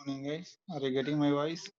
Morning, guys. Are you getting my voice?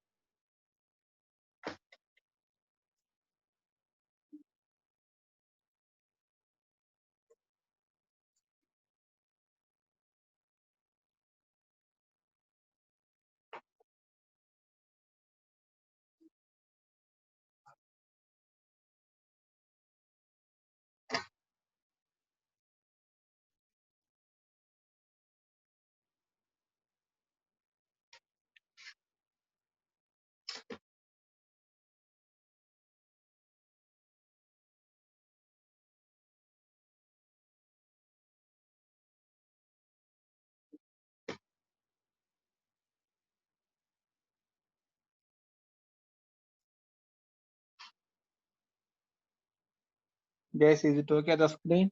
Guys, is it okay the screen?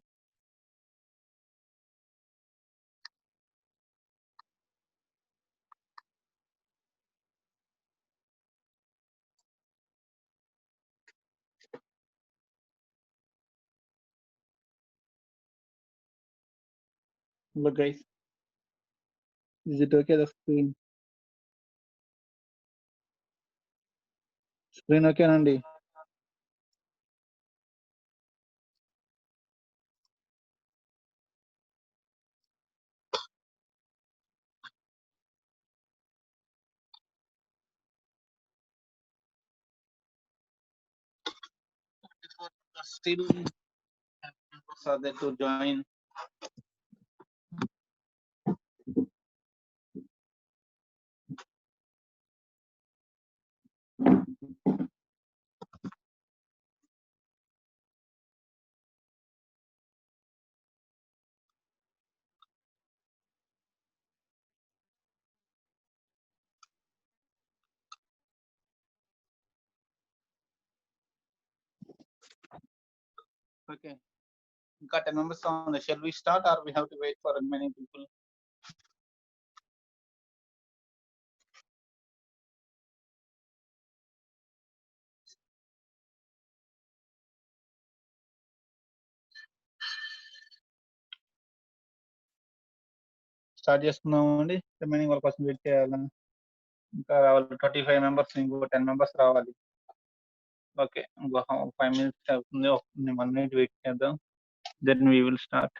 Look, guys, is it okay the screen? Screen okay, Nandi? Still members are there to join. Okay. Got 10 members on. Shall we start or we have to wait for many people? Start చేసుకుందామండి remaining వాళ్ళ కోసం wait చేయాలి ఇంకా రావాలి 25 members ఇంకో 10 members రావాలి okay ఇంకో 5 minutes అవుతుంది 1 మినిట్ వెయిట్ చేద్దాం then we will start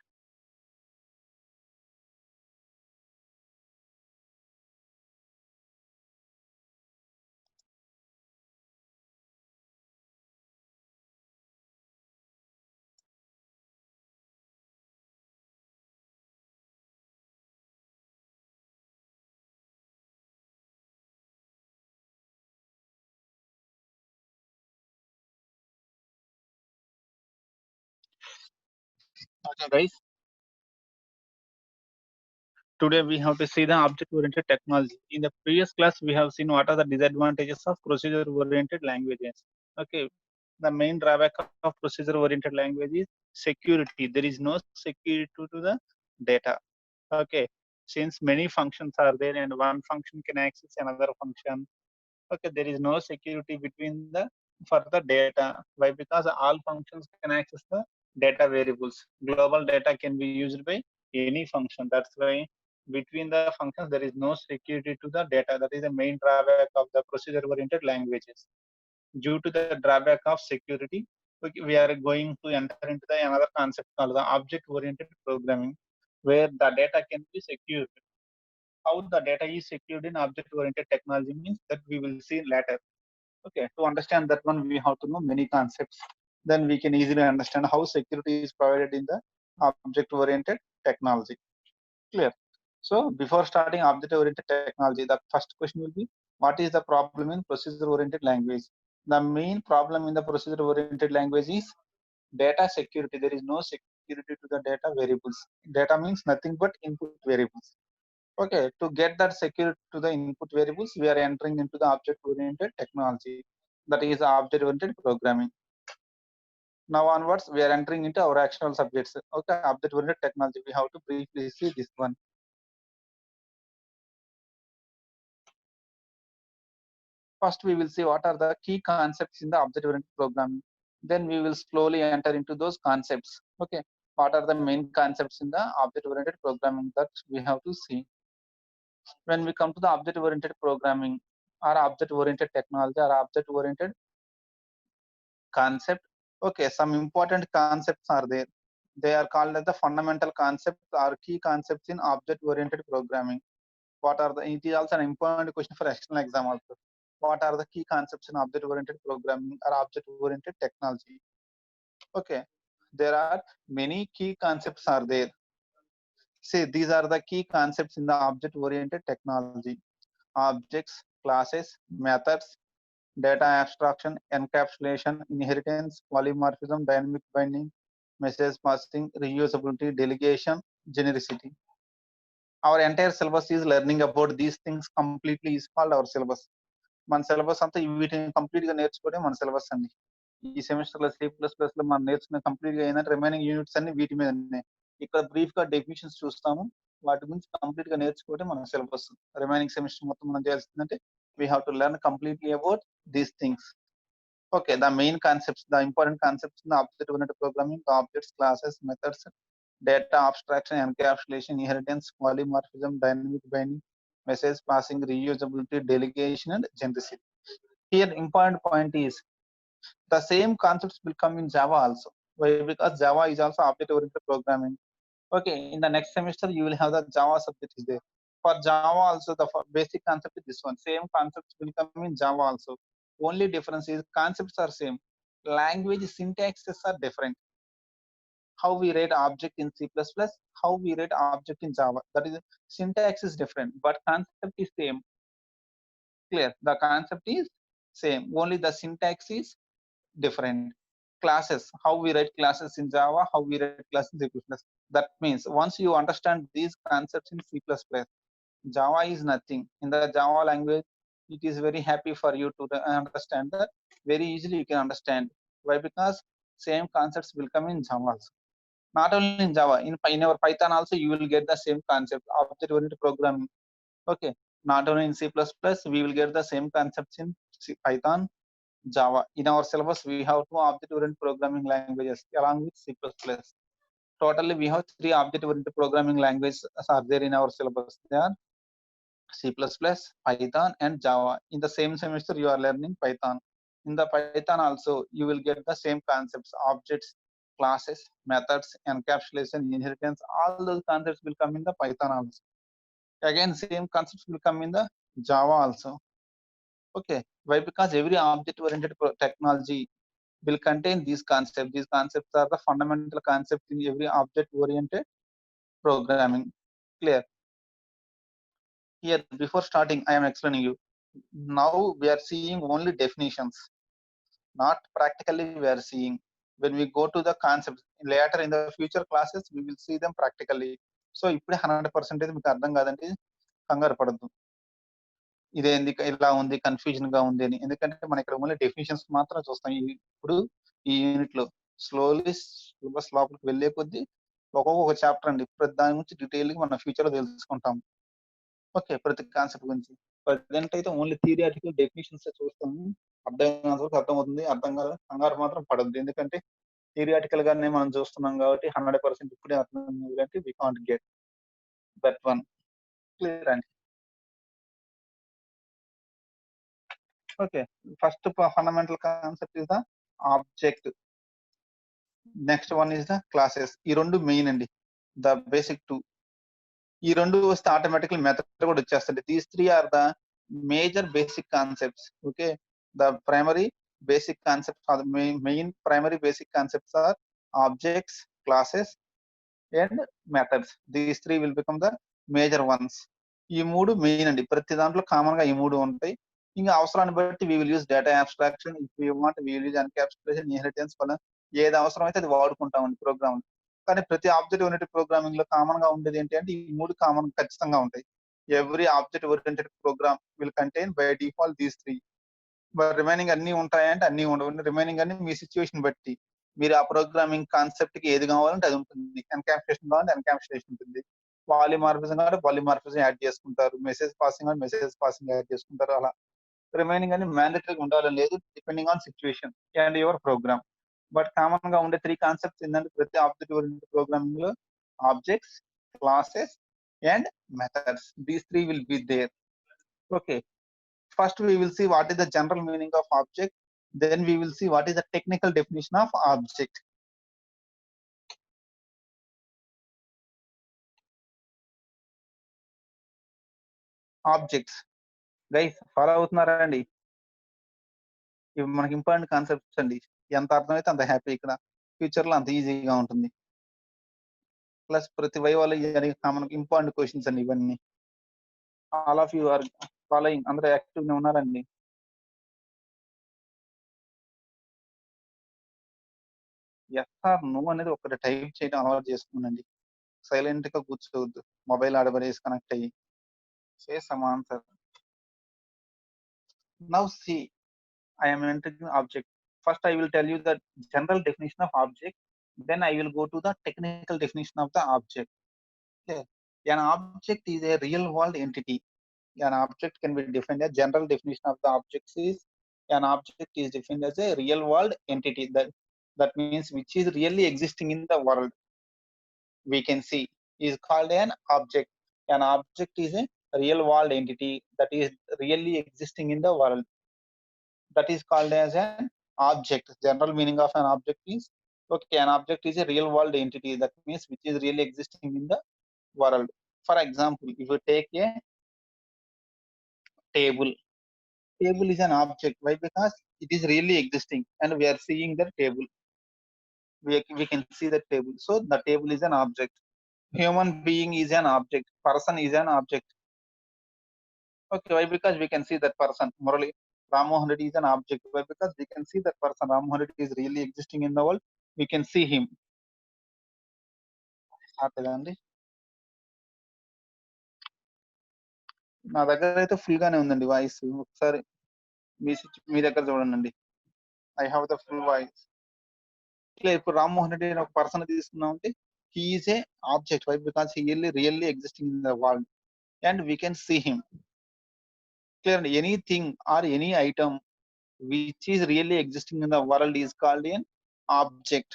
okay guys Today we have to see the object-oriented technology. In the previous class, we have seen what are the disadvantages of procedure-oriented languages. Okay, the main drawback of procedure-oriented language is security. There is no security to the data. Okay, since many functions are there and one function can access another function. Okay, there is no security between the for the data. Why? Because all functions can access the data variables. Global data can be used by any function. That's why between the functions there is no security to the data. That is the main drawback of the procedure-oriented languages. Due to the drawback of security, we are going to enter into the another concept called the object-oriented programming, where the data can be secured. How the data is secured in object-oriented technology means that we will see later. Okay, to understand that one, we have to know many concepts. Then we can easily understand how security is provided in the object-oriented technology. Clear? So before starting object-oriented technology, the first question will be, what is the problem in procedure-oriented language? The main problem in the procedure-oriented language is data security. There is no security to the data variables. Data means nothing but input variables. Okay, to get that security to the input variables, we are entering into the object-oriented technology. That is object-oriented programming. Now onwards, we are entering into our actual subjects. Okay, object-oriented technology. We have to briefly see this one. First, we will see what are the key concepts in the object-oriented programming. Then we will slowly enter into those concepts. Okay, what are the main concepts in the object-oriented programming that we have to see. When we come to the object-oriented programming or object-oriented technology or object-oriented concept, okay, some important concepts are there. They are called as the fundamental concepts or key concepts in object-oriented programming. What are the? It is also an important question for external exam also. What are the key concepts in object-oriented programming or object-oriented technology? Okay, there are many key concepts are there. See, these are the key concepts in the object-oriented technology. Objects, classes, methods, data abstraction, encapsulation, inheritance, polymorphism, dynamic binding, message passing, reusability, delegation, genericity. Our entire syllabus is learning about these things completely is called our syllabus. మన syllabus అంతా వీటిని complete గా నేర్చుకోవడం మన syllabus అండి. ఈ semester లో C++ లో మనం నేర్చుకున్న కంప్లీట్ గా ఏంటంటే రిమైనింగ్ యూనిట్స్ అన్ని వీటి మీద ఉన్నాయి. ఇక్కడ బ్రీఫ్ గా డెఫినిషన్స్ చూస్తాము. వాటి గురించి కంప్లీట్ గా నేర్చుకోవడం మన సిలబస్. రిమైనింగ్ సెమిస్టర్ మొత్తం మనం చేయాల్సిందంటే we have to learn completely about these things. Okay, the main concepts, the important concepts in the object-oriented programming, the objects, classes, methods, data abstraction, encapsulation, inheritance, polymorphism, dynamic binding, message passing, reusability, delegation, and genericity. Here, important point is the same concepts will come in Java also. Why? Because Java is also object-oriented programming. Okay, in the next semester you will have the Java subject is there. For Java also the basic concept is this one. Same concepts will come in Java also. Only difference is concepts are same. Language syntaxes are different. How we write object in C++, how we write object in Java. That is syntax is different, but concept is same. Clear? The concept is same. Only the syntax is different. Classes, how we write classes in Java, how we write classes in C++. That means once you understand these concepts in C++, Java is nothing. In the Java language, it is very happy for you to understand that. Very easily you can understand. Why? Because same concepts will come in Java also. Not only in Java, in our Python also you will get the same concept, object-oriented programming. Okay, not only in C++, we will get the same concepts in Python, Java. In our syllabus, we have two object-oriented programming languages along with C++. Totally, we have three object-oriented programming languages are there in our syllabus. They are C++, Python, and Java. In the same semester, you are learning Python. In the Python also, you will get the same concepts, objects, classes, methods, encapsulation, inheritance. All those concepts will come in the Python also. Again, same concepts will come in the Java also. Okay, why? Because every object-oriented technology will contain these concepts. These concepts are the fundamental concepts in every object-oriented programming. Clear? Here, before starting, I am explaining you. Now we are seeing only definitions, not practically we are seeing. When we go to the concepts later in the future classes, we will see them practically. So, ఇప్పుడే 100% మీకు అర్థం కాదంటే కంగారు పడద్దు. ఇదేంది ఇలా ఉంది confusion గా ఉంది అని. ఎందుకంటే మనం ఇక్కడ ఓన్లీ డెఫినిషన్స్ మాత్రం చూస్తాం. ఇప్పుడు ఈ యూనిట్ లో స్లోలీ సిలబస్ లోపలికి వెళ్లే కొద్దీ ఒక్కొక్క చాప్టర్ అండి. ప్రతి దాని గురించి డీటెయిల్ గా మనం ఫ్యూచర్ లో తెలుసుకుంటాం. ఓకే, ప్రతి కాన్సెప్ట్ గురించి. ప్రజెంట్ అయితే ఓన్లీ థియరిటికల్ డెఫినిషన్స్ చూస్తాము. అర్థమైనంత వరకు అర్థమవుతుంది. అర్థం కాదు కంగారు మాత్రం పడద్దు. ఎందుకంటే థియరిటికల్ గానే మనం చూస్తున్నాం కాబట్టి 100% ఇప్పుడే అర్థం అంటే we can't get that one. Clear అండి. Okay, first fundamental concept is the object. Next one is the classes. ఈ రెండు మెయిన్ అండి. The basic two. ఈ రెండు వస్తే ఆటోమేటికల్ మెథడ్ కూడా వచ్చేస్తుంది. These three are the major basic concepts. Okay, the primary basic concepts are the main primary basic concepts are objects, classes, and methods. These three will become the major ones. ఈ మూడు main అండి. ప్రతి దాంట్లో common గా ఈ మూడు ఉంటాయి. ఇంకా అవసరాన్ని బట్టి we will use data abstraction. If we want, we will use encapsulation, inheritance వల్ల ఏది అవసరం అయితే అది వాడుకుంటామండి ప్రోగ్రామ్. కానీ ప్రతి ఆబ్జెక్ట్ ఓరియంటెడ్ ప్రోగ్రామింగ్ లో కామన్ గా ఉండేది ఏంటి అంటే ఈ మూడు కామన్ ఖచ్చితంగా ఉంటాయి. Every object oriented program will contain by default these three. Remaining అన్ని ఉంటాయంటే అన్ని ఉండవు. రిమైనింగ్ అన్ని మీ సిచ్యువేషన్ బట్టి మీరు ఆ ప్రోగ్రామింగ్ కాన్సెప్ట్ కి ఏది కావాలంటే అది ఉంటుంది. ఎన్కాప్సులేషన్ కావాలంటే ఎన్కాప్సులేషన్ ఉంటుంది. పాలిమార్ఫిజం కావాలంటే పాలిమార్ఫిజం యాడ్ చేసుకుంటారు. మెసేజ్ పాసింగ్ అంటే మెసేజ్ పాసింగ్ యాడ్ చేసుకుంటారు. అలా రిమైనింగ్ అన్ని మ్యాండేటరీగా ఉండాలని లేదు, depending on situation and your program. But common గా ఉండే త్రీ కాన్సెప్ట్స్ ఏంటంటే ప్రతి ఆబ్జెక్ట్ ఓరియంటెడ్ ప్రోగ్రామింగ్ లో objects, classes and methods. These three will be there. Okay. First, we will see what is the general meaning of object. Then we will see what is the technical definition of object. Objects. Guys, follow అవుతున్నారా అండి? ఇవి మనకి important concepts అండి. ఎంత అర్థమైతే అంత happy ఇక్కడ. Future లో అంత ఈజీగా ఉంటుంది. ప్లస్ ప్రతి వైవాలో మనకి ఇంపార్టెంట్ క్వశ్చన్స్ అండి ఇవన్నీ. All of you are following, అందరూ యాక్టివ్ గా ఉన్నారండి. ఎస్ ఆర్ నో అనేది ఒకటి టైప్ చేయడం అలవాటు చేసుకున్నానండి. సైలెంట్ గా కూర్చోవద్దు. మొబైల్ ఆడబడేసి కనెక్ట్ అయ్యి. Say some answer. Now see, I am entering object. First, I will tell you the general definition of object. Then I will go to the technical definition of the object. Okay. An object is a real world entity. An object can be defined as general definition of the object is an object is defined as a real world entity that means which is really existing in the world. We can see is called an object. An object is a real world entity that is really existing in the world. That is called as an object. General meaning of an object is, okay, an object is a real world entity that means which is really existing in the world. For example, if you take a table, table is an object. Why? Because it is really existing and we are seeing the table. We can see the table, so the table is an object. Human being is an object. Person is an object. Okay, why? Because we can see that person. Morally, Ramohan Reddy is an object. Why? Because we can see that person. Ramohan Reddy is really existing in the world. We can see him. అండి. నా దగ్గర అయితే full గానే ఉందండి voice. ఒకసారి మీ దగ్గర చూడండి. I have the full voice. ఇట్లా ఇప్పుడు రామ్మోహన్ రెడ్డి అనే ఒక పర్సన్ తీసుకున్నాం అంటే he is a object. Why? Because he really existing in the world and we can see him. Clear అండి. Anything or any item which is really existing in the world is called an object.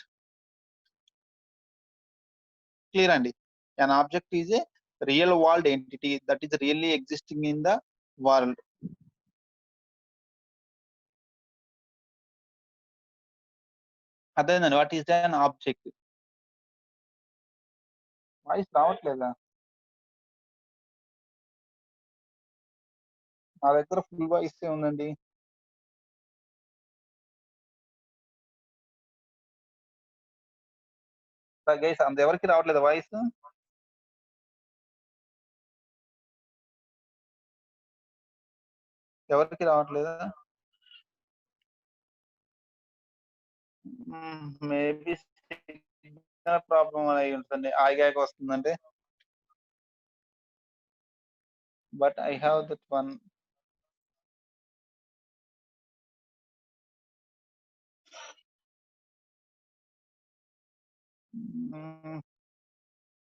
Clear andi? An object is a real world entity that is really existing in the world. అదేనండి, what is an object? Voice రావట్లేదా? నా దగ్గర full voice ఉందండి. Guys అంత ఎవరికి రావట్లేదు voice? ఎవరికి రావట్లేదా? మేబీ సిగ్నల్ ప్రాబ్లం అయి ఉంటుంది. ఆగాక వస్తుందంటే. But I have that one.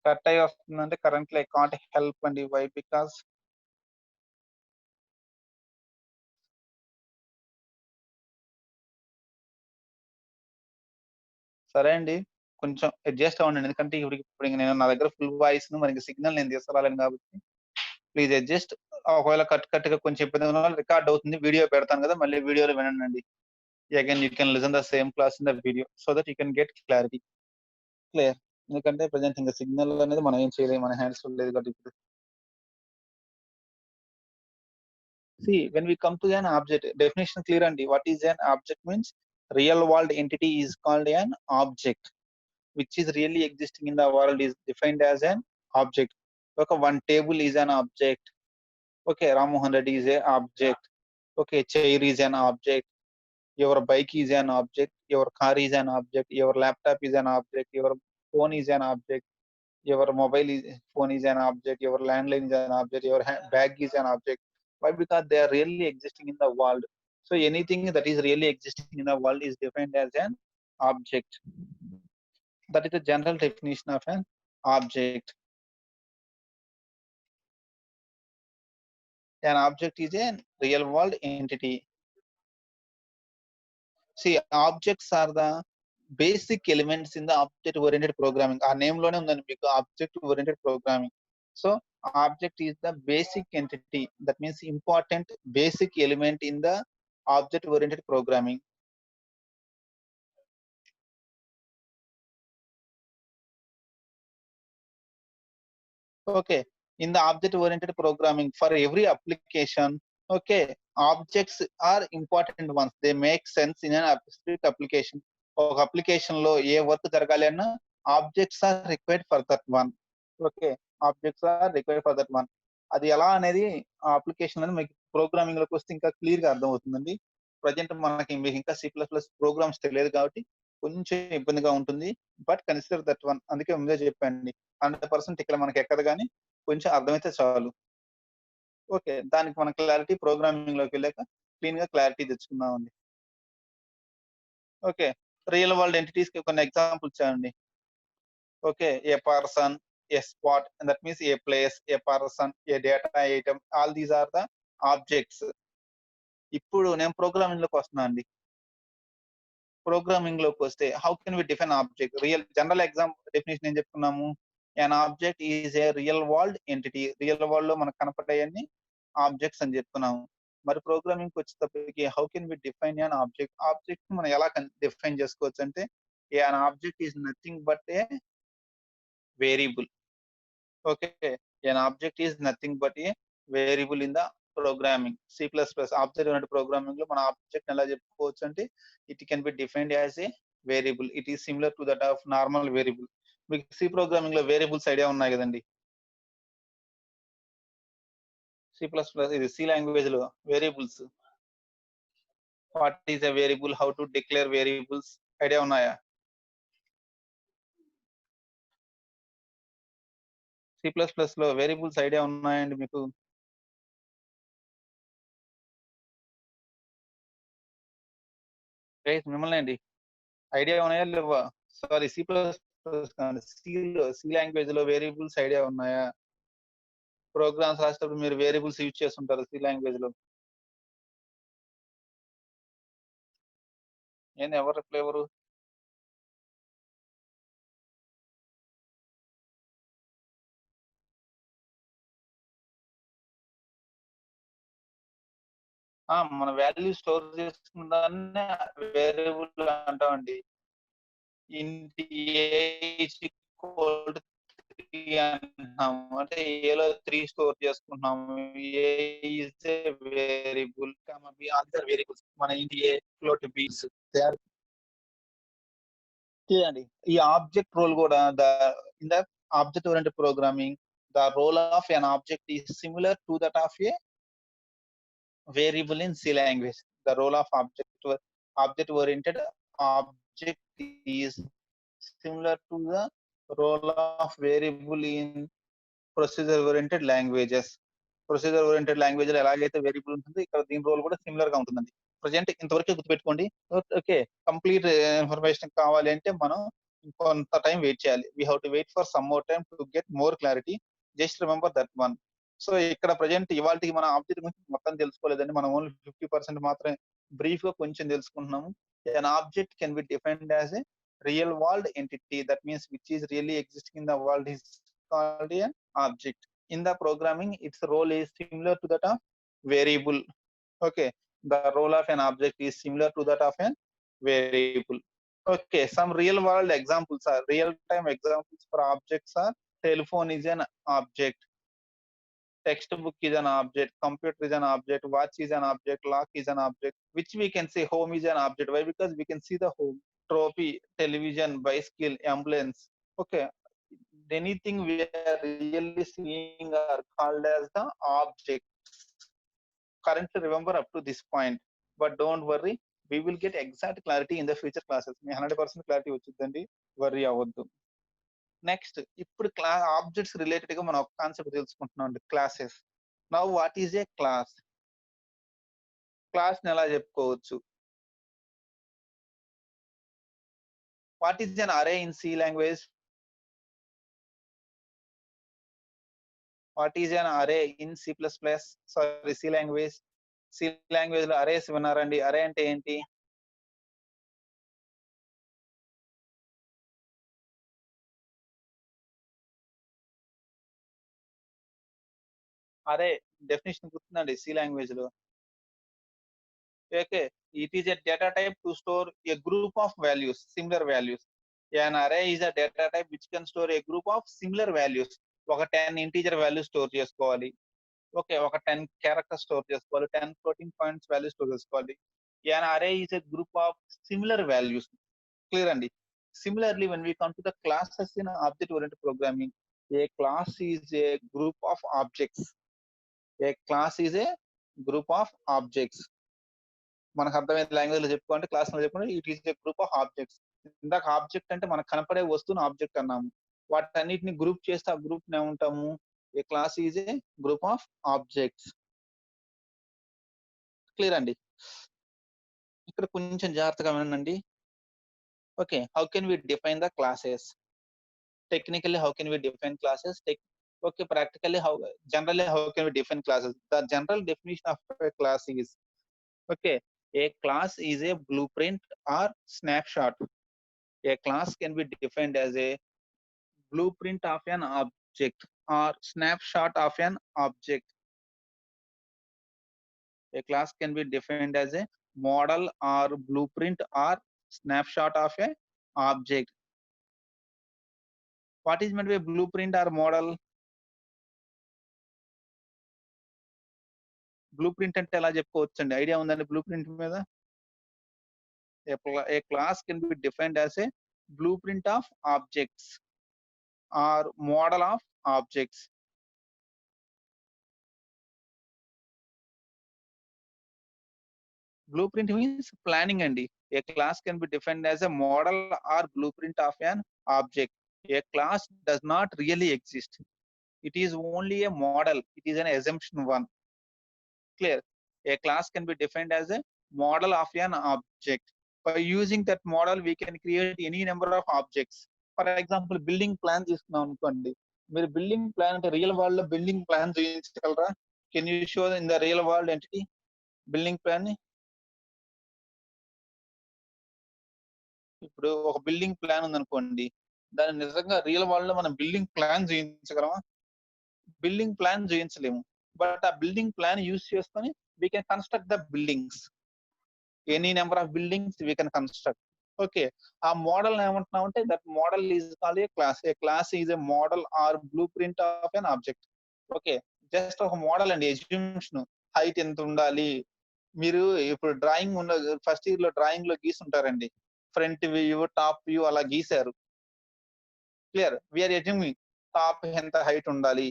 Cut అయ్యి వస్తుందంటే కరెంట్లీ ఐ కాంట్ హెల్ప్ అండి. వై? బికాస్ సరే అండి, కొంచెం అడ్జస్ట్ అవ్వండి. ఎందుకంటే ఇప్పుడు నేను నా దగ్గర ఫుల్ వాయిస్ మనకి సిగ్నల్ నేను తీసుకురాలేను కాబట్టి ప్లీజ్ అడ్జస్ట్. ఒకవేళ కట్ గా కొంచెం ఇబ్బంది ఉన్న వాళ్ళు రికార్డ్ అవుతుంది, వీడియో పెడతాను కదా, మళ్ళీ వీడియోలో వినండి. Again you can listen the same class in the video so that you can get clarity. Clear? ఎందుకంటే ప్రజెంట్ ఇంకా సిగ్నల్ అనేది మనం ఏం చేయలేము, మన హ్యాండ్స్ లేదు కాబట్టి ఇప్పుడు. See, when we come to an object definition, clear అండి. What is an object means real world entity is called an object which is really existing in the world is defined as an object. Okay, one table is an object. Okay, Ramohan Reddy is an object. Okay, chair is an object. Your bike is an object. Your car is an object. Your laptop is an object. Your phone is an object. Your phone is an object. Your landline is an object. Your bag is an object. Why? Because they are really existing in the world. So anything that is really existing in the world is defined as an object. That is the general definition of an object. An object is a real world entity. See, objects are the basic elements in the object oriented programming. Our name lone undandi meeku object oriented programming. So object is the basic entity, that means important basic element in the object oriented programming. Okay, in the object oriented programming, for every application, okay, objects are important ones, they make sense in an specific application. ఒక application లో ఏ work జరగాలి అన్నా objects are required for that one. Okay, objects are required for that one. అది ఎలా అనేది ఆ application అనేది మీకు ప్రోగ్రామింగ్ లోకి వస్తే ఇంకా క్లియర్ గా అర్థం అవుతుందండి. ప్రజెంట్ మనకి మీకు ఇంకా C++ ప్రోగ్రామ్స్ తెలియదు కాబట్టి కొంచెం ఇబ్బందిగా ఉంటుంది. బట్ కన్సిడర్ దట్ వన్, అందుకే ముందే చెప్పానండి. 100% ఇక్కడ మనకి ఎక్కదు గానీ కొంచెం అర్థమైతే చాలు. ఓకే, దానికి మన క్లారిటీ ప్రోగ్రామింగ్ లోకి వెళ్ళాక క్లీన్ గా క్లారిటీ తెచ్చుకుందామండి. ఓకే, రియల్ వరల్డ్ ఎంటిటీస్ కి కొన్ని ఎగ్జాంపుల్స్ ఇచ్చానండి. Okay, a person, a spot, that means a place, a person, a data item, all these are the objects. ఇప్పుడు నేను ప్రోగ్రామింగ్ లోకి వస్తున్నా అండి. ప్రోగ్రామింగ్ లోకి వస్తే how can we define object? Real general exam definition ఏం చెప్పుకున్నాము? an object is a real world entity. Real world లో మనకు కనపడేవన్నీ ఆబ్జెక్ట్స్ అని చెప్తున్నాము. మరి ప్రోగ్రామింగ్ వచ్చేటప్పటికి how can we define an object? Object మనం ఎలా డిఫైన్ చేసుకోవచ్చు అంటే an object is nothing but a variable. Okay, an object is nothing but a variable in the programming. C++ object అనే ప్రోగ్రామింగ్ లో మన ఆబ్జెక్ట్ ఎలా చెప్పుకోవచ్చు అంటే it can be defined as a variable. It is similar to that of normal variable. మీకు C programming లో variables idea ఉన్నాయి కదండి. C++ ఇది సి లాంగ్వేజ్ లో variables, what is a variable, how to declare variables idea ఉన్నాయా? C++ లో variables idea ఉన్నాయండి మీకు? గైస్ మిమ్మల్ని అండి, ఐడియా ఉన్నాయా లేవా? సారీ, సి లాంగ్వేజ్ లో వేరియబుల్స్ ఐడియా ఉన్నాయా? ప్రోగ్రామ్స్ రాసేటప్పుడు మీరు వేరియబుల్స్ యూజ్ చేస్తుంటారు సి లాంగ్వేజ్ లో. ఏంది ఎవరు రిప్లై ఎవరు? మన వాల్యూ స్టోర్ చేసుకున్న దాన్ని వేరియబుల్ అంటామండి. ఇంట్ ఏ ఈజ్ ఈక్వల్ టు 3 అంటున్నాము. అంటే ఏలో 3 స్టోర్ చేసుకుంటున్నాము. A is a variable, b are variables. మన int a, float b's, they are అండి. ఈ ఆబ్జెక్ట్ రోల్ కూడా in the object oriented programming, the role of an object is similar to that of a variable in C language. The role of object oriented object is similar to the role of variable in procedure oriented languages. Procedure oriented language లో ఎలాగైతే variable ఉంటుంది, ఇక్కడ దీని role కూడా similar గా ఉంటుందండి. Present ఇంతవరకు గుర్తుపెట్టుకోండి. ఓకే, కంప్లీట్ ఇన్ఫర్మేషన్ కావాలి అంటే మనం కొంత టైం వెయిట్ చేయాలి. We have to wait for some more time to get more clarity. Just remember that one. So ఇక్కడ ప్రజెంట్ ఇవాళకి మన ఆబ్జెక్ట్ గురించి మొత్తం తెలుసుకోలేదండి. మనం ఓన్లీ 50% మాత్రమే బ్రీఫ్ గా కొంచెం తెలుసుకుంటున్నాము. an object can be defined as a real world entity, that means which is really existing in the world is called an object. In the programming, its role is similar to that of variable. Okay, the role of an object is similar to that of an variable. Okay, some real world examples are real time examples for objects are telephone is an object, textbook is an object, computer is an object, watch is an object, lock is an object, which we can say home is an object. Why? Because we can see the home, trophy, television, bicycle, ambulance. Okay, anything we are really seeing are called as the object. Currently remember up to this point, but don't worry, we will get exact clarity in the future classes. మీ 100% clarity వచ్చిందండి, worry అవ్వద్దు. Next, ఇప్పుడు objects related గా మనం ఒక concept తెలుసుకుంటున్నాం అండి, classes. Now what is a class? Class ని ఎలా చెప్పుకోవచ్చు? What is an array in C language? What is an array in C++? Sorry, C language. C language లో అరేస్ విన్నారండి? అరే అంటే ఏంటి? అరే డెఫినిషన్ గుర్తుందండి సి లాంగ్వేజ్ లో. Okay, it is a data type to store a group of values, similar values. An array is a data type which can store a group of similar values. ఒక 10 integer value store చేసుకోవాలి. Okay, ఒక 10 character store చేసుకోవాలి, 10 floating points value store చేసుకోవాలి. an array is a group of similar values. Clear అండి. Similarly, when we come to the classes in object oriented programming, a class is a group of objects. A class is a group of objects. మనకు అర్థమైన language లో చెప్పుకోండి, class లో చెప్పుకోండి, it is a group of objects. ఇందాక object అంటే మనకు కనపడే వస్తువును ఆబ్జెక్ట్ అన్నాము. వాటన్నిటిని గ్రూప్ చేస్తే ఆ గ్రూప్ ఏమంటాము? A class is a group of objects. Clear అండి. ఇక్కడ కొంచెం జాగ్రత్తగా వినండి. Okay, how can we define the classes? Technically, how can we define classes? Okay, practically, generally how can we define classes? The general definition of a class is, okay, a class is a blueprint or snapshot. A class can be defined as a blueprint of an object or snapshot of an object. A class can be defined as a model or blueprint or snapshot of a object. What is meant by blueprint or model? Blueprint అంటే ఎలా చెప్పుకోవచ్చండి? Idea ఉందండి blueprint మీద? A class can be defined as a blueprint of objects or model of objects. Blueprint means planning అండి. A class can be defined as a model or blueprint of an object. A class does not really exist. It is only a model. It is an assumption one. Clear? A class can be defined as a model of an object. By using that model, we can create any number of objects. For example building plan తీసుకున్నాం అనుకోండి. మీరు building plan అంటే real world లో building plan చూపించగలరా? Can you show in the real world entity building plan ని? ఇప్పుడు ఒక building plan ఉందనుకోండి, దాన్ని నిజంగా రియల్ వరల్డ్ లో మనం బిల్డింగ్ ప్లాన్ చూపించగలమా? బిల్డింగ్ ప్లాన్ చూపించలేము. బట్ ఆ బిల్డింగ్ ప్లాన్ యూజ్ చేసుకొని we can construct the buildings. Any number of buildings we can construct. Okay, ఆ మోడల్ ఏమంటున్నామంటే that model is called a class. A class is a model or blueprint of an object. Okay, just ఒక model అండి, assumption. Height ఎంత ఉండాలి? మీరు ఇప్పుడు drawing ఉన్న first year లో డ్రాయింగ్ లో గీసుంటారండి, ఫ్రంట్ వ్యూ టాప్ వ్యూ అలా గీశారు. క్లియర్? వీఆర్ ఎజ్యూమింగ్ టాప్ ఎంత హైట్ ఉండాలి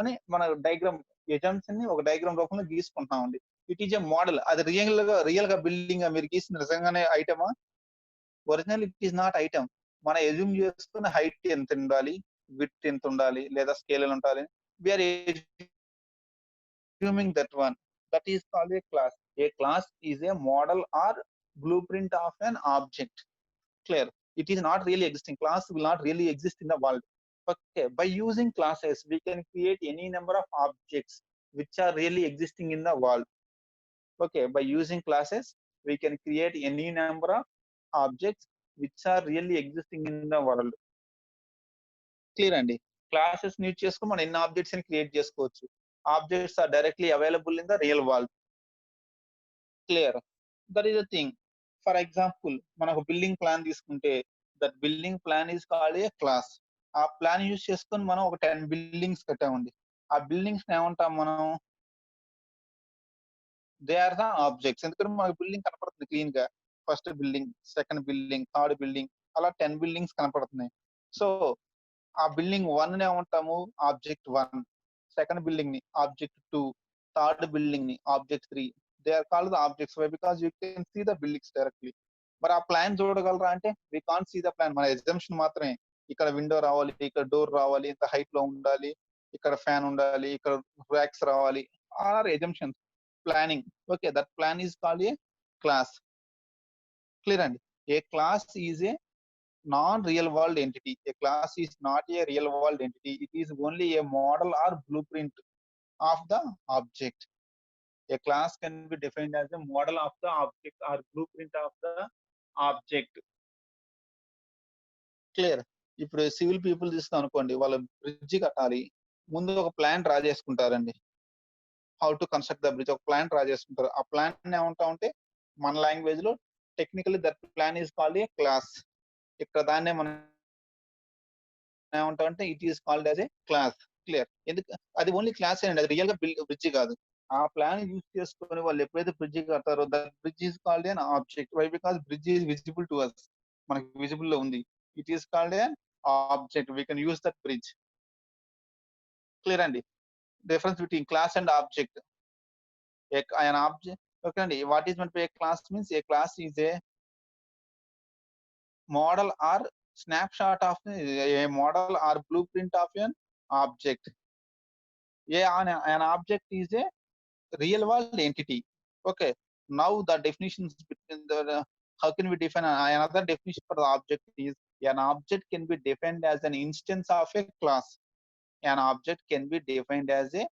అని మన డయాగ్రామ్ ఎజంప్షన్ ని ఒక డయాగ్రామ్ రూపంలో గీసుకుంటామండి. It is a model. అది రియల్ గా బిల్డింగ్ మీరు గీసిన నిజంగానే ఐటమా? Original it is not item. మన ఎజ్యూమ్ చేసుకున్న హైట్ ఎంత ఉండాలి, విడ్త్ ఎంత ఉండాలి, లేదా స్కేల్ ఉండాలి. We are assuming that one. That is called a class. A class is a model or blueprint of an object. Clear? It is not really existing. Class will not really exist in the world. Okay, by using classes, we can create any number of objects which are really existing in the world. Okay, by using classes, we can create any number of objects which are really existing in the world. Clear అండి? Classes use చేసుకొని మనం ఎన్ని objects ని create చేసుకోవచ్చు. Objects are directly available in the real world. Clear? That is the thing. For example మనం ఒక building plan తీసుకుంటే that building plan is called a class. ఆ ప్లాన్ యూజ్ చేసుకొని మనం ఒక 10 బిల్డింగ్స్ కట్టామండి. ఆ బిల్డింగ్స్ ఏమంటాం మనం? They are the objects. ఎందుకంటే మనకు బిల్డింగ్ కనపడుతుంది క్లీన్ గా. First building, second building, third building, అలా 10 బిల్డింగ్స్ కనపడుతున్నాయి. సో ఆ బిల్డింగ్ 1 ని ఏమంటాము? ఆబ్జెక్ట్ 1. సెకండ్ బిల్డింగ్ ని ఆబ్జెక్ట్ 2. థర్డ్ బిల్డింగ్ ని object 3. They are called the objects. Why? Because you can see the buildings directly. మరి ఆ ప్లాన్ చూడగలరా అంటే we can't see the plan. మన ఎగ్జామ్షన్ మాత్రమే. ఇక్కడ విండో రావాలి, ఇక్కడ డోర్ రావాలి, ఇంత హైట్ లో ఉండాలి, ఇక్కడ ఫ్యాన్ ఉండాలి, ఇక్కడ ర్యాక్స్ రావాలి. Or assumptions. Planning. Okay, that plan is called a class. Clear అండి? A class is a non-real world entity. A class is not a real world entity. It is only a model or blueprint of the object. A class can be defined as a model of the object or blueprint of the object. Clear? ఇప్పుడు civil people తీసుకున్నాం అనుకోండి, వాళ్ళు bridge కట్టాలి, ముందు ఒక plan draw చేసుకుంటారండి. How to construct the bridge ఒక plan draw చేసుకుంటారు. ఆ ప్లాన్ ఏమంటా ఉంటే మన లాంగ్వేజ్ లో technically that plan is called a class. ఇక్కడ దాన్నే మనం ఏమంటామంటే it is called as a class. Clear. ఎందుకు అది ఓన్లీ క్లాసే అండి. అది రియల్ గా బ్రిడ్జ్ కాదు. ఆ ప్లాన్ యూజ్ చేసుకొని వాళ్ళు ఎప్పుడైతే బ్రిడ్జ్ కడతారో that bridge is called an object. Why? Because bridge is visible to us. మనకి విజిబుల్ లో ఉంది. It is called an object. We can use that bridge. Clear అండి. Difference between class and object. An object. Okay, అండి. What is meant by a class means a class is a model or snapshot of a model or blueprint of an object. An object is a real world entity. Okay. Now the definitions between how can we define another definition for the object is an object can be defined as an instance of a class. An object can be defined as a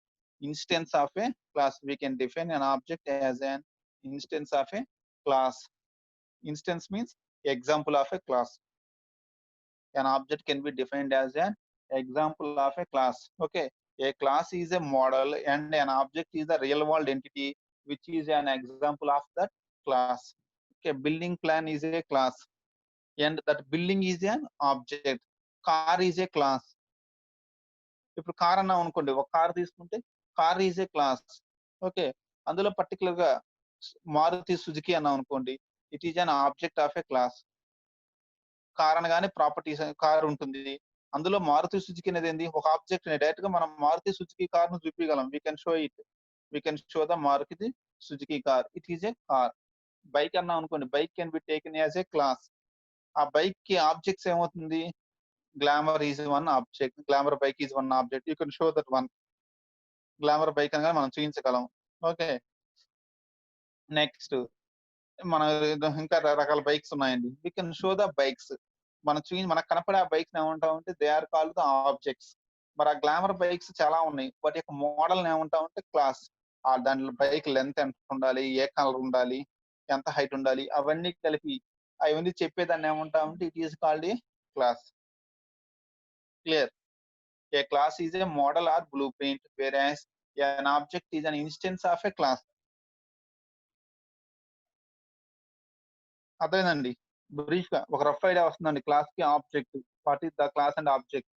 instance of a class. We can define an object as an instance of a class. Instance means example of a class. An object can be defined as an example of a class. Okay. A class is a model and an object is a real world entity which is an example of that class. Okay. Building plan is a class and that building is an object. Car is a class. ఇప్పుడు car అన్నాం అనుకోండి, ఒక car తీసుకుంటే car is a class. Okay. అందులో particular గా Maruti Suzuki అన్నాం అనుకోండి, it is an object of a class. Car అనగానే ప్రాపర్టీస్ కార్ ఉంటుంది. అందులో మారుతి సుజుకి అనేది ఏంది, ఒక ఆబ్జెక్ట్. డైరెక్ట్ గా మనం మారుతి సుజుకి కార్ ను చూపించగలం. We can show it. We can show the Maruti Suzuki car. It is a car. Bike అన్నాం అనుకోండి, bike can be taken as a class. ఆ బైక్ కి ఆబ్జెక్ట్స్ ఏమవుతుంది, Glamour is one object. Glamour bike is one object. You can show that one. Glamour bike అనగా మనం చూపించగలం. Okay. Next మన ఇంకా రకరకాల బైక్స్ ఉన్నాయండి. We can show the bikes. మనకు కనపడే ఆ బైక్స్ ఏమంటామంటే they are called the objects. మరి ఆ గ్లామర్ బైక్స్ చాలా ఉన్నాయి. వాటి యొక్క మోడల్ ఏమంటామంటే క్లాస్. దాంట్లో బైక్ లెంత్ ఎంత ఉండాలి, ఏ కలర్ ఉండాలి, ఎంత హైట్ ఉండాలి, అవన్నీ కలిపి అవన్నీ చెప్పేదాన్ని ఏమంటామంటే it is called a class. Clear. A class is a model or blueprint, whereas an object is an instance of a class. అదేనండి. బ్రీఫ్ గా ఒక రఫ్ ఐడియా వస్తుందండి. క్లాస్ కి object. What is the class and object.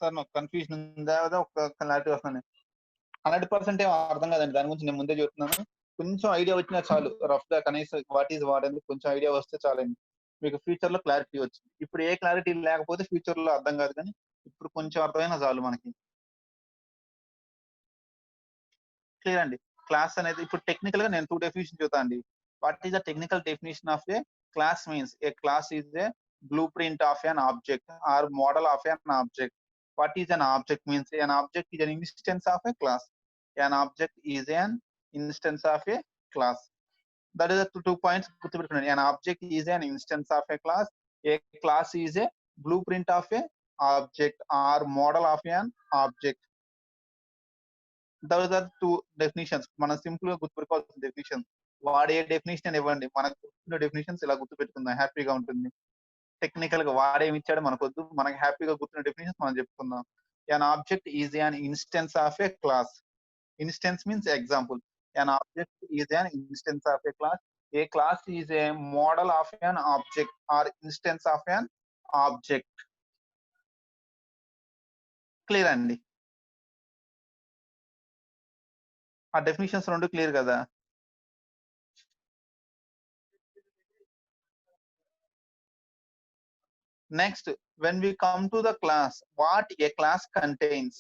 Sir నాకు confusion ఉందా ఒక clarity వస్తుంది. 100% ఏం అర్థం కాదండి. దాని గురించి నేను ముందే చెప్తున్నాను. కొంచెం ఐడియా వచ్చినా చాలు. రఫ్ గా కనీసం వాట్ ఈస్ వాట్ అనేది కొంచెం ఐడియా వస్తే చాలండి. మీకు ఫ్యూచర్ లో క్లారిటీ వచ్చింది. ఇప్పుడు ఏ క్లారిటీ లేకపోతే ఫ్యూచర్ లో అర్థం కాదు, కానీ ఇప్పుడు కొంచెం అర్థమైనా చాలు మనకి. క్లియర్ అండి. క్లాస్ అనేది ఇప్పుడు టెక్నికల్ గా నేను 2 డెఫినిషన్ చెప్తా అండి. What is the technical definition of a class means a class is a blueprint of an object or model of an object. What is an object means an object is an instance of a class. An object is an instance of a class. That is the 2 points గుర్తుపెట్టుకోండి. An object is an instance of a class. A class is a blueprint of a object or model of an object. Those are 2 definitions. మనం simple గా గుర్తుపెట్టుకోవాల్సిన definition. వాడే definition అని ఇవ్వండి, మనకు గుర్తున్న definitions ఇలా గుర్తుపెట్టుకుందాం, హ్యాపీగా ఉంటుంది. టెక్నికల్ గా వాడేమి ఇచ్చాడో మనకొద్దు, మనకి హ్యాపీగా గుర్తున్న డెఫినిషన్స్ మనం చెప్పుకుందాం. An object is an instance of a class. Instance means example. An object is an instance of a class. A class is a model of an object or instance of an object. Clear అండి. ఆ definitions రెండు clear కదా. Next, when we come to the class, what a class contains.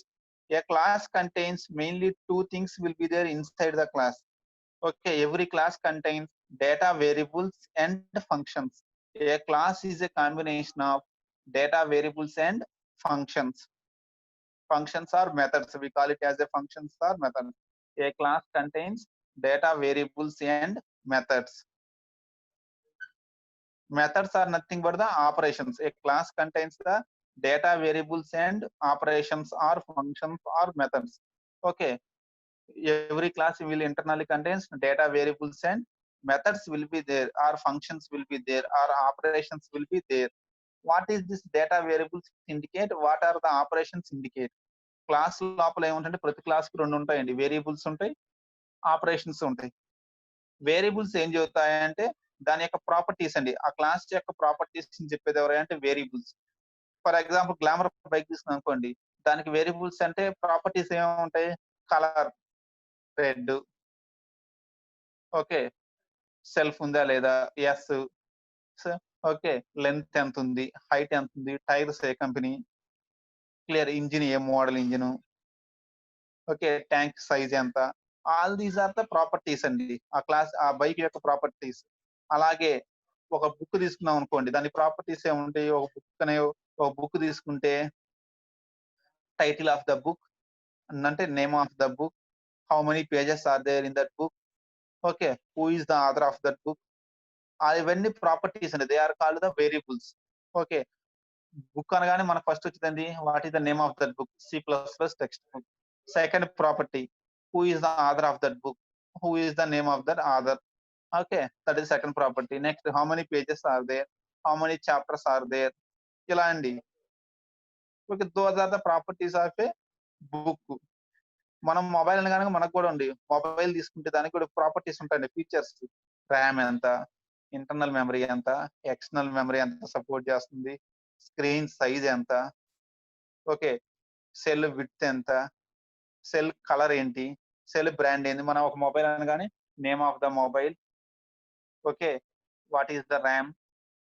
A class contains mainly 2 things will be there inside the class. Okay, every class contains data variables and functions. A class is a combination of data variables and functions. Functions are methods. We call it as a functions or methods. A class contains data variables and methods. Methods are nothing but the operations. A class contains the data variables and operations or functions or methods. Okay. Every class will internally contains data variables and methods will be there, our functions will be there, our operations will be there. What is this data variables indicate? What are the operations indicate? Class లోపల ఏముంటంటే ప్రతి class కి 2 ఉంటాయండి. Variables ఉంటాయి, operations ఉంటాయి. Variables ఏం చెబుతాయంటే దాని యొక్క properties అండి. ఆ క్లాస్ యొక్క ప్రాపర్టీస్ చెప్పేది ఎవరంటే variables. For example glamour bike తీసుకున్నాం అనుకోండి. దానికి వేరియబుల్స్ అంటే ప్రాపర్టీస్ ఏముంటాయి? Colour red, okay. సెల్ఫ్ ఉందా లేదా? యెస్. So, okay. లెంగ్త్ ఎంతుంది? హైట్ ఎంతుంది? టైర్స్ ఏ కంపెనీ? క్లియర్. ఇంజిన్ ఏ model engine? Okay. Tank size ఎంత? All these are the properties అండి. ఆ బైక్ యొక్క ప్రాపర్టీస్. అలాగే ఒక బుక్ తీసుకున్నాం అనుకోండి. దాని ప్రాపర్టీస్ ఏముంటాయి? ఒక బుక్ తీసుకుంటే టైటిల్ ఆఫ్ ద బుక్ అంటే name of the book, how many pages are there in that book, okay. Who is the author of that book. ఇవన్నీ ప్రాపర్టీస్ అండి. They are called the variables. Okay. Book అనగానే మనకు first వచ్చేదండి what is the name of that book? C plus plus textbook. Second property who is the author of that book? Who is the name of that author? Okay. That is second property. Next how many pages are there? How many chapters are there? ఇలా అండి. Okay. Those are the properties of a book. మనం mobile అనగానే మనకు కూడా ఉంది. Mobile తీసుకుంటే దానికి కూడా ప్రాపర్టీస్ ఉంటాయండి. ఫీచర్స్. ర్యామ్ ఎంత? ఇంటర్నల్ మెమరీ ఎంత? ఎక్స్టర్నల్ మెమరీ ఎంత సపోర్ట్ చేస్తుంది? స్క్రీన్ సైజ్ ఎంత? ఓకే. సెల్ విడ్త్ ఎంత? సెల్ కలర్ ఏంటి? సెల్ బ్రాండ్ ఏంది? మనం ఒక మొబైల్ అనగానే name of the mobile, okay. What is the RAM?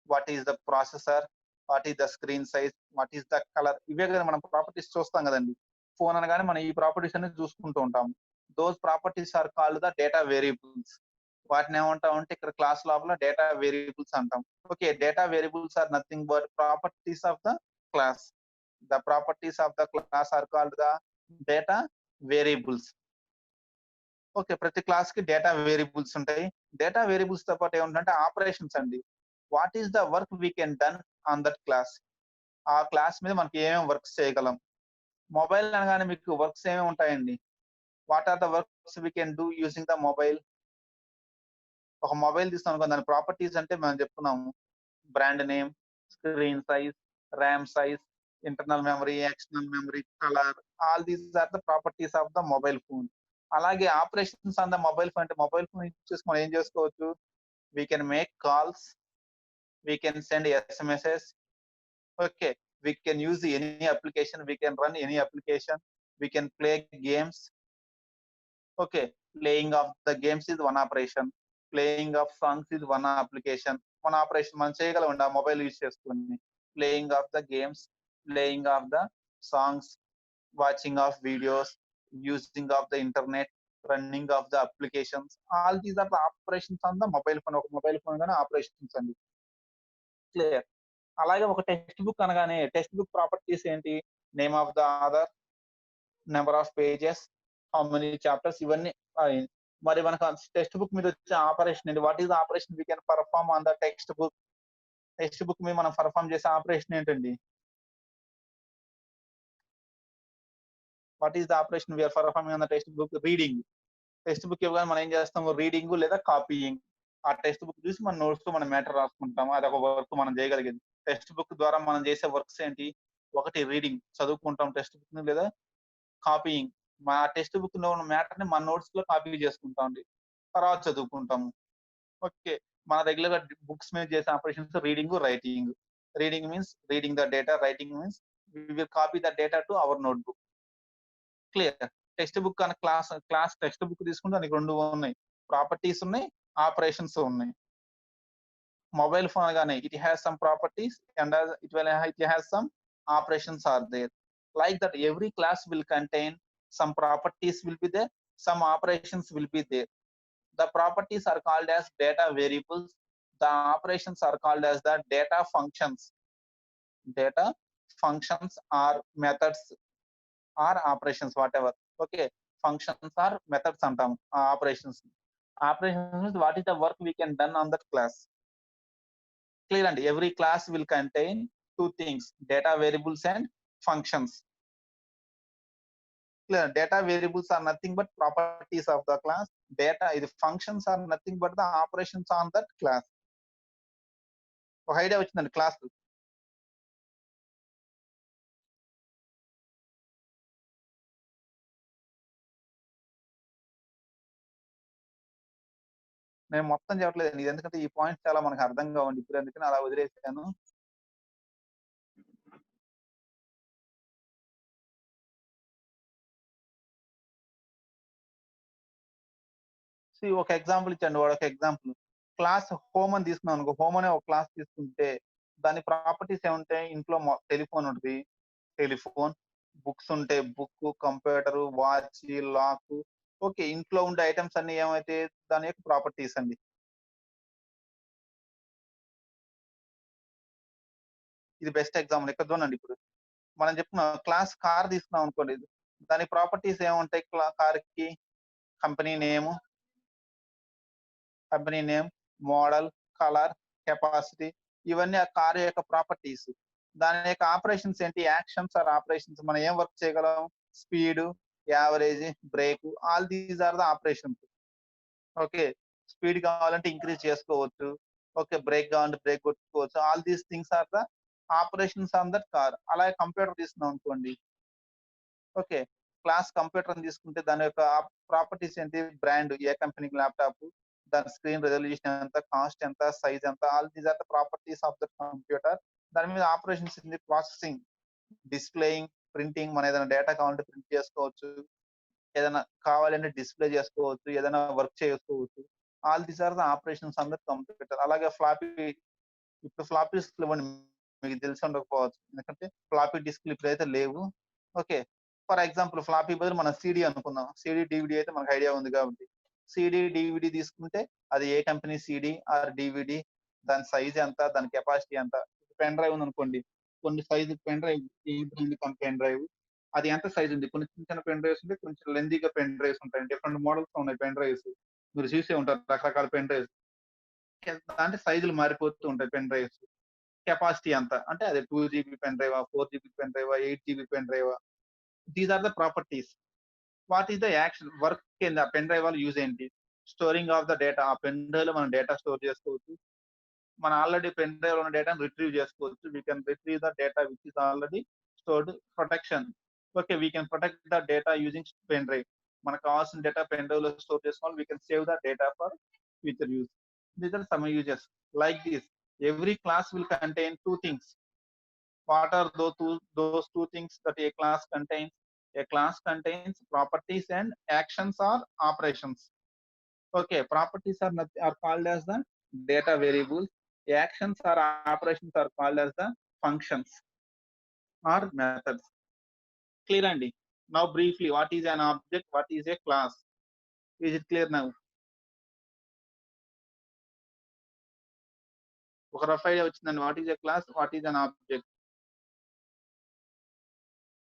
What is the processor? What is the screen size? What is the colour? ఇవే కదా మనం ప్రాపర్టీస్ చూస్తాం కదండీ. ఫోన్ అనగానే మనం ఈ ప్రాపర్టీస్ అనేది చూసుకుంటూ ఉంటాం. Those properties are called the data variables. వాటిని ఏమంటామంటే ఇక్కడ క్లాస్ లోపల డేటా వేరియబుల్స్ అంటాం. Okay. Data variables are nothing but properties of the class. The properties of the class are called the data variables. Okay. ప్రతి class కి data variables ఉంటాయి. Data variables తో పాటు ఏముంటదంటే ఆపరేషన్స్ అండి. What is the work we can done on that class? ఆ class మీద మనకి ఏమేమి వర్క్స్ చేయగలం? మొబైల్ అనగానే మీకు వర్క్స్ ఏమేమి ఉంటాయండి? What are the works we can do using the mobile? ఒక మొబైల్ తీసుకున్నాం దాని ప్రాపర్టీస్ అంటే మనం చెప్పుకున్నాము. Brand name, screen size, RAM size, internal memory, external memory, colour, all these are the properties of the mobile phone. అలాగే operations on the mobile phone అంటే mobile phone use చేసి మనం ఏం చేసుకోవచ్చు? We can make calls, we can send SMSs, okay. We can use any application, we can run any application, we can play games, okay. Playing of the games is one operation. Playing of songs is one application. మన operation మనం చేయగలమండి ఆ mobile use చేసుకొని. Playing of the games, playing of the songs, watching of videos, using of the internet, running of the applications. All these are the operations on the mobile phone. ఒక mobile phone గానే operations అండి. Clear. అలాగే ఒక text book అనగానే textbook properties ఏంటి? Name of the author, number of pages, how many chapters ఇవన్నీ. Ah, మరి మనకు టెక్స్ట్ బుక్ మీద వచ్చే ఆపరేషన్ ఏంటి? What is the operation we can perform on the text book? Text book మీద మనం పెర్ఫార్మ్ చేసే ఆపరేషన్ ఏంటండి? What is the operation we are performing on the text book? Reading. Text book ఇవ్వగానే మనం ఏం చేస్తాము? రీడింగ్ లేదా కాపీయింగ్. ఆ టెక్స్ట్ బుక్ చూసి మన నోట్స్‌లో మనం మ్యాటర్ రాసుకుంటాము. అదొక వర్క్ మనం చేయగలిగేది. టెక్స్ట్ బుక్ ద్వారా మనం చేసే వర్క్స్ ఏంటి? ఒకటి రీడింగ్ చదువుకుంటాం టెక్స్ట్ బుక్‌ని లేదా కాపీయింగ్. మా టెక్స్ట్ బుక్‌లో ఉన్న మ్యాటర్‌ని మన నోట్స్‌లో కాపీ చేసుకుంటామండి. తర్వాత చదువుకుంటాము. ఓకే. మన రెగ్యులర్‌గా బుక్స్ మీద చేసే operations reading, writing. Reading means reading the data. Writing means we will copy the data to our notebook. Clear. Text book అనే క్లాస్ టెక్స్ట్ బుక్ తీసుకుంటే దానికి 2 ఉన్నాయి. ప్రాపర్టీస్ ఉన్నాయి, ఆపరేషన్స్ ఉన్నాయి. మొబైల్ ఫోన్ అనగానే it has some properties and it has some operations are there. Like that, every class will contain some properties will be there, some operations will be there. The properties are called as data variables. The operations are called as the data functions. Data functions are methods or operations, whatever. Okay, functions are methods అంటాం. Operations. Operations means what is the work we can done on that class. Clear అండి. Every class will contain two things, data variables and functions. Clear. Data variables are nothing but properties of the class. Data ఇది functions are nothing but the operations on that class. ఒక idea వచ్చిందండి class. నేను మొత్తం చెప్పట్లేదండి. ఇది ఎందుకంటే ఈ points చాలా మనకు అర్థం కావండి. ఇప్పుడు అందుకని అలా వదిలేసాను. ఒక ఎగ్జాంపుల్ ఇచ్చండి. వాడు ఒక ఎగ్జాంపుల్. క్లాస్ హోమ్ అని తీసుకున్నాం అనుకో. హోమ్ అనే ఒక క్లాస్ తీసుకుంటే దాని ప్రాపర్టీస్ ఏముంటాయి? ఇంట్లో టెలిఫోన్ ఉంటది. టెలిఫోన్, బుక్స్ ఉంటే book, computer, watch, lock. Okay. ఇంట్లో ఉండే ఐటెమ్స్ అన్నీ ఏమైతాయి? దాని యొక్క ప్రాపర్టీస్ అండి. ఇది బెస్ట్ ఎగ్జాంపుల్. ఇక్కడ చూడండి ఇప్పుడు. మనం చెప్పుకున్నాం క్లాస్ కార్ తీసుకున్నాం అనుకోండి. దాని ప్రాపర్టీస్ ఏముంటాయి కార్‌కి? Company name, company name, model, colour, capacity ఇవన్నీ ఆ కార్ యొక్క ప్రాపర్టీస్. దాని యొక్క ఆపరేషన్స్ ఏంటి? Actions or operations. మనం ఏం వర్క్ చేయగలం? Speed, average, brake all these are the operations. Okay. Speed కావాలంటే ఇంక్రీజ్ చేసుకోవచ్చు. ఓకే. బ్రేక్ కావాలంటే బ్రేక్ కొట్టుకోవచ్చు. All these things are the operations on that car. అలాగే కంప్యూటర్ తీసుకున్నాం అనుకోండి. ఓకే. క్లాస్ కంప్యూటర్ అని తీసుకుంటే దాని యొక్క ప్రాపర్టీస్ ఏంటి? బ్రాండ్ ఏ కంపెనీ ల్యాప్‌టాప్, దాని స్క్రీన్ రిజల్యూషన్ ఎంత, కాస్ట్ ఎంత, సైజ్ ఎంత all these are the properties of the computer. దాని మీద ఆపరేషన్స్ ఏంటి? ప్రాసెసింగ్, డిస్‌ప్లేయింగ్, ప్రింటింగ్ మనం ఏదైనా డేటా కావాలంటే ప్రింట్ చేసుకోవచ్చు. ఏదైనా కావాలంటే డిస్‌ప్లే చేసుకోవచ్చు. ఏదైనా వర్క్ చేసుకోవచ్చు. All these are the operations on the computer. అలాగే ఇప్పుడు ఫ్లాపీ డిస్క్‌లు ఇవ్వండి. మీకు తెలిసి ఉండకపోవచ్చు. ఎందుకంటే ఫ్లాపీ డిస్క్‌లు ఇప్పుడైతే లేవు. ఓకే. ఫర్ ఎగ్జాంపుల్ ఫ్లాపీ బదులు మనం సీడీ అనుకుందాం. సీడీ, డీవీడీ అయితే మనకు ఐడియా ఉంది కాబట్టి. సీడీ, డీవీడీ తీసుకుంటే అది ఏ కంపెనీ సీడీ ఆర్ డీవీడీ, దాని సైజ్ ఎంత, దాని కెపాసిటీ ఎంత. పెన్ డ్రైవ్ ఉందనుకోండి. కొన్ని size pen drive a brand pen drive. అది ఎంత సైజ్ ఉంది. కొన్ని చిన్న చిన్న పెన్ డ్రైవ్స్ ఉంటాయి. కొంచెం లెంతీగా పెన్ డ్రైవ్స్ ఉంటాయి. డిఫరెంట్ మోడల్స్ ఉన్నాయి పెన్ డ్రైవ్స్. మీరు చూసే ఉంటారు రకరకాల పెన్ డ్రైవ్స్. అంటే సైజులు మారిపోతూ ఉంటాయి పెన్ డ్రైవ్స్. కెపాసిటీ ఎంత? అంటే అది 2 జీబీ పెన్ డ్రైవా? 4 జీబీ పెన్ డ్రైవా? 8 జీబీ పెన్ డ్రైవా? These are the properties. What is the action? Work ఏంది? ఆ పెన్ డ్రైవ్ వల్ల యూజ్ ఏంటి? Storing of the data. ఆ పెన్ డ్రైవ్‌లో మనం డేటా స్టోర్ చేసుకోవచ్చు. మన ఆల్రెడీ పెన్ డ్రైవ్‌లో ఉన్న డేటాను రిట్రీవ్ చేసుకోవచ్చు. We can retrieve the data which is already stored. Protection. Okay. We can protect the data using pen drive. మనకు కావాల్సిన డేటా పెన్ డ్రైవ్‌లో స్టోర్ చేసుకోవాలి. We can save the data for future use. These are some uses. Like this, every class will contain two things. What are those two things that a class contains? A class contains properties and actions or operations. Okay, properties are called as the data variables. Actions or operations are called as the functions or methods. Clear, Andy? Now briefly, what is an object? What is a class? Is it clear now? ఒక rough idea వచ్చిందండి. What is a class? What is an object?